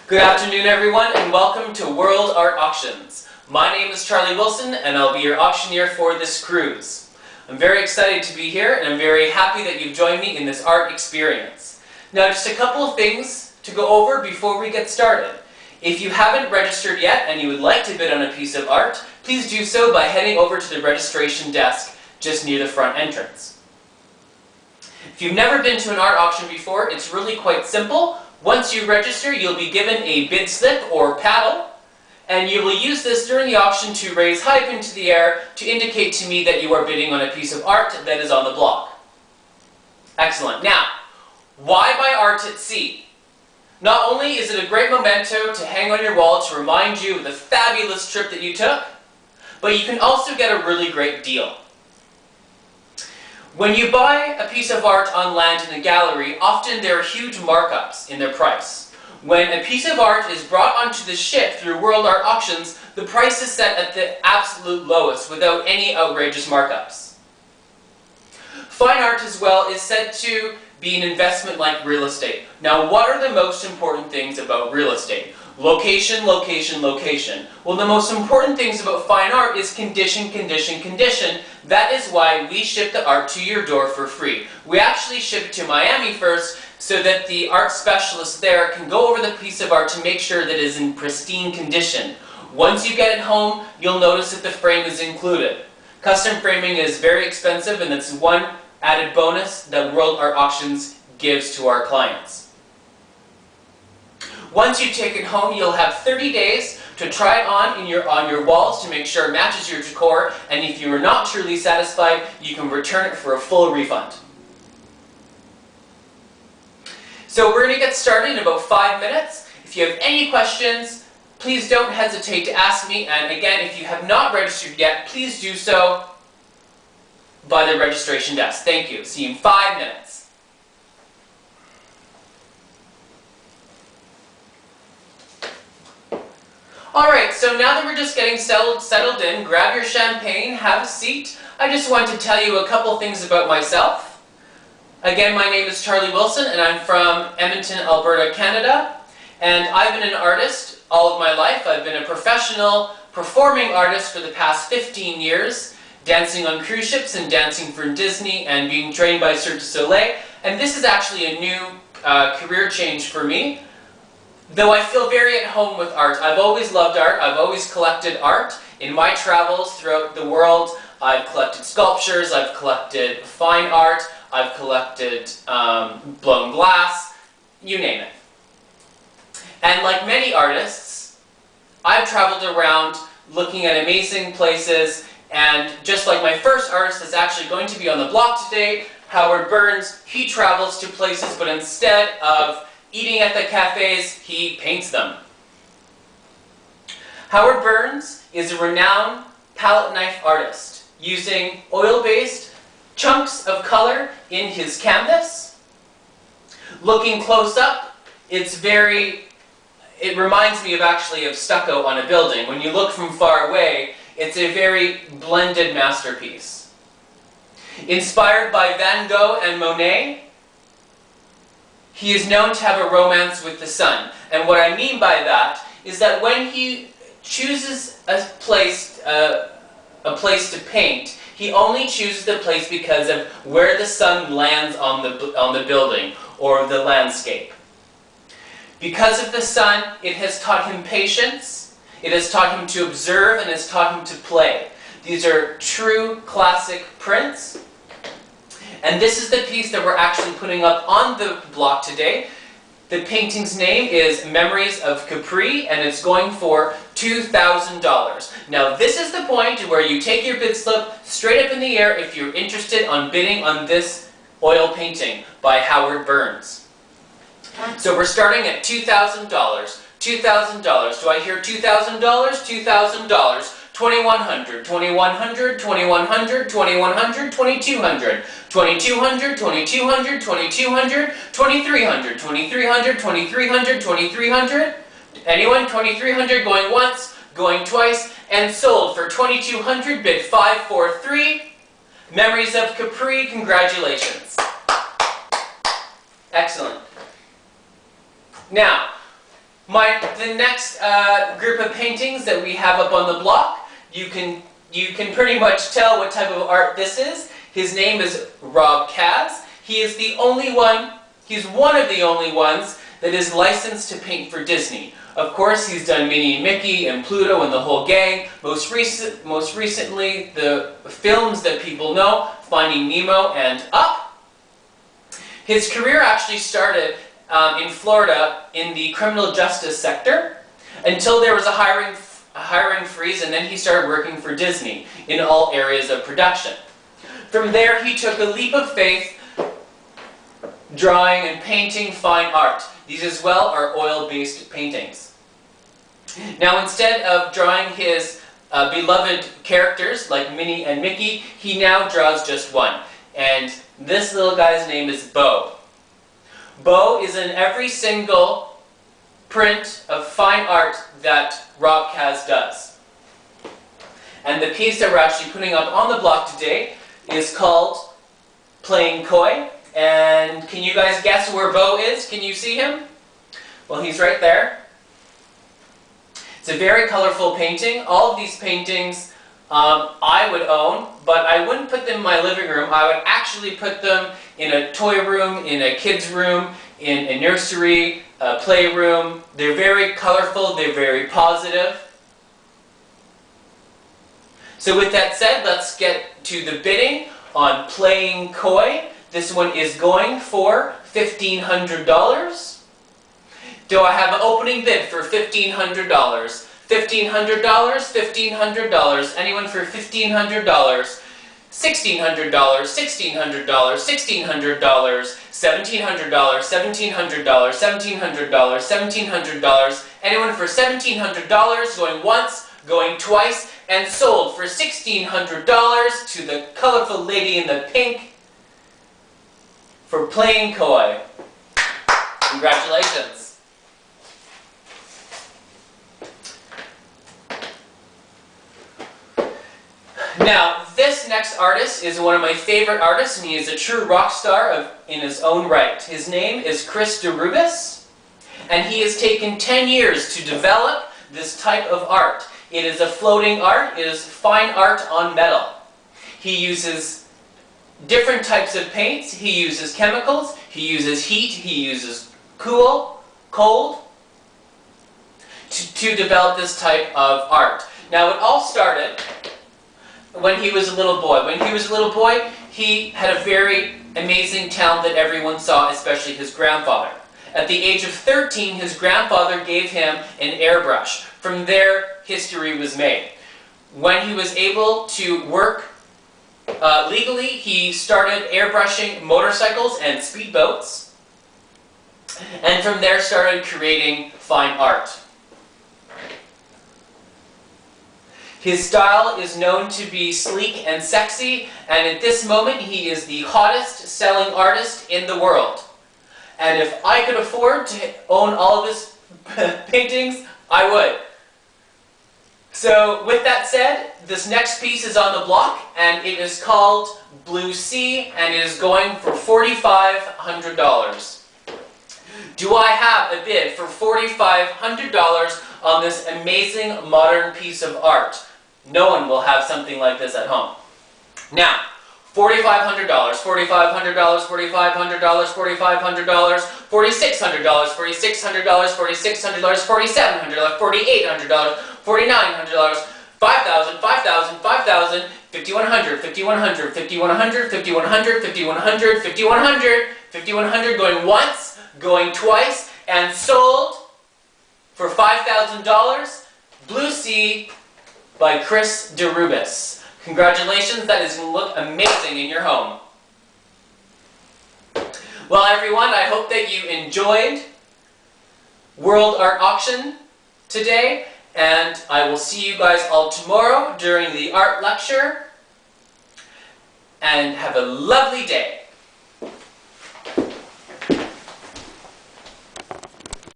Good afternoon, everyone, and welcome to World Art Auctions. My name is Charlie Wilson, and I'll be your auctioneer for this cruise. I'm very excited to be here, and I'm very happy that you've joined me in this art experience. Now, just a couple of things to go over before we get started. If you haven't registered yet and you would like to bid on a piece of art, please do so by heading over to the registration desk just near the front entrance. If you've never been to an art auction before, it's really quite simple. Once you register, you'll be given a bid slip or paddle, and you will use this during the auction to raise high up into the air to indicate to me that you are bidding on a piece of art that is on the block. Excellent. Now, why buy art at sea? Not only is it a great memento to hang on your wall to remind you of the fabulous trip that you took, but you can also get a really great deal. When you buy a piece of art on land in a gallery, often there are huge markups in their price. When a piece of art is brought onto the ship through World Art Auctions, the price is set at the absolute lowest without any outrageous markups. Fine art as well is said to be an investment like real estate. Now, what are the most important things about real estate? Location, location, location. Well, the most important things about fine art is condition, condition, condition. That is why we ship the art to your door for free. We actually ship it to Miami first so that the art specialist there can go over the piece of art to make sure that it is in pristine condition. Once you get it home, you'll notice that the frame is included. Custom framing is very expensive, and it's one added bonus that World Art Auctions gives to our clients. Once you take it home, you'll have 30 days to try it on your walls to make sure it matches your decor, and if you are not truly satisfied, you can return it for a full refund. So we're going to get started in about 5 minutes. If you have any questions, please don't hesitate to ask me, and again, if you have not registered yet, please do so by the registration desk. Thank you. See you in 5 minutes. Alright, so now that we're just getting settled in, grab your champagne, have a seat. I just want to tell you a couple things about myself. Again, my name is Charlie Wilson, and I'm from Edmonton, Alberta, Canada. And I've been an artist all of my life. I've been a professional performing artist for the past 15 years, dancing on cruise ships and dancing for Disney and being trained by Cirque du Soleil. And this is actually a new career change for me. Though I feel very at home with art. I've always loved art. I've always collected art. In my travels throughout the world, I've collected sculptures, I've collected fine art, I've collected blown glass, you name it. And like many artists, I've traveled around looking at amazing places, and just like my first artist that's actually going to be on the block today, Howard Burns, he travels to places, but instead of eating at the cafes, he paints them. Howard Burns is a renowned palette knife artist, using oil-based chunks of color in his canvas. Looking close up, it reminds me of stucco on a building. When you look from far away, it's a very blended masterpiece. Inspired by Van Gogh and Monet, he is known to have a romance with the sun. And what I mean by that is that when he chooses a place to paint, he only chooses the place because of where the sun lands on the building or the landscape. Because of the sun, it has taught him patience, it has taught him to observe, and it has taught him to play. These are true classic prints. And this is the piece that we're actually putting up on the block today. The painting's name is Memories of Capri, and it's going for $2,000. Now, this is the point where you take your bid slip straight up in the air if you're interested on bidding on this oil painting by Howard Burns. So we're starting at $2,000. $2,000. Do I hear $2,000? $2,000. $2,100, $2,100, $2,100, $2,100, $2,200, $2,200, $2,200, $2,200, $2,300, $2,300, $2,300, $2,300. Anyone? $2,300 going once, going twice, and sold for $2,200, bid 543. Memories of Capri, congratulations. Excellent. Now, The next group of paintings that we have up on the block, you can pretty much tell what type of art this is. His name is Rob Kaz. He is the only one, he's one of the only ones that is licensed to paint for Disney. Of course, he's done Minnie and Mickey and Pluto and the whole gang. Most recently, the films that people know, Finding Nemo and Up. His career actually started in Florida in the criminal justice sector until there was a hiring freeze, and then he started working for Disney in all areas of production. From there, he took a leap of faith, drawing and painting fine art. These as well are oil-based paintings. Now, instead of drawing his beloved characters like Minnie and Mickey, he now draws just one. And this little guy's name is Bo. Bo is in every single print of fine art that Rob Kaz does. And the piece that we're actually putting up on the block today is called Playing Coy. And can you guys guess where Bo is? Can you see him? Well, he's right there. It's a very colorful painting. All of these paintings I would own, but I wouldn't put them in my living room. I would actually put them in a toy room, in a kid's room, in a nursery, a playroom. They're very colorful, they're very positive. So with that said, let's get to the bidding on Playing Coy. This one is going for $1,500. Do I have an opening bid for $1,500? $1,500, $1,500. Anyone for $1,500? $1,600, $1,600, $1,600, $1,700, $1,700, $1,700, $1,700. Anyone for $1,700? Going once, going twice, and sold for $1,600 to the colorful lady in the pink for Playing Coy. Congratulations. Now, this next artist is one of my favorite artists, and he is a true rock star in his own right. His name is Chris DeRubis, and he has taken 10 years to develop this type of art. It is a floating art. It is fine art on metal. He uses different types of paints. He uses chemicals. He uses heat. He uses cold, to develop this type of art. Now, it all started when he was a little boy. When he was a little boy, he had a very amazing talent that everyone saw, especially his grandfather. At the age of 13, his grandfather gave him an airbrush. From there, history was made. When he was able to work legally, he started airbrushing motorcycles and speedboats, and from there started creating fine art. His style is known to be sleek and sexy, and at this moment he is the hottest selling artist in the world. And if I could afford to own all of his paintings, I would. So with that said, this next piece is on the block, and it is called Blue Sea, and it is going for $4,500. Do I have a bid for $4,500 on this amazing modern piece of art? No one will have something like this at home. Now, $4,500, $4,500, $4,500, $4,500, $4,600, $4,600, $4,600, $4,700, $4,800, $4,900, $5,000, $5,000, $5,000, $5,100, $5,100, $5,100, $5,100, $5,100, $5,100, $5,100, going once, going twice, and sold for $5,000, Blue Sea by Chris DeRubis. Congratulations, that is going to look amazing in your home. Well, everyone, I hope that you enjoyed World Art Auction today, and I will see you guys all tomorrow during the art lecture, and have a lovely day.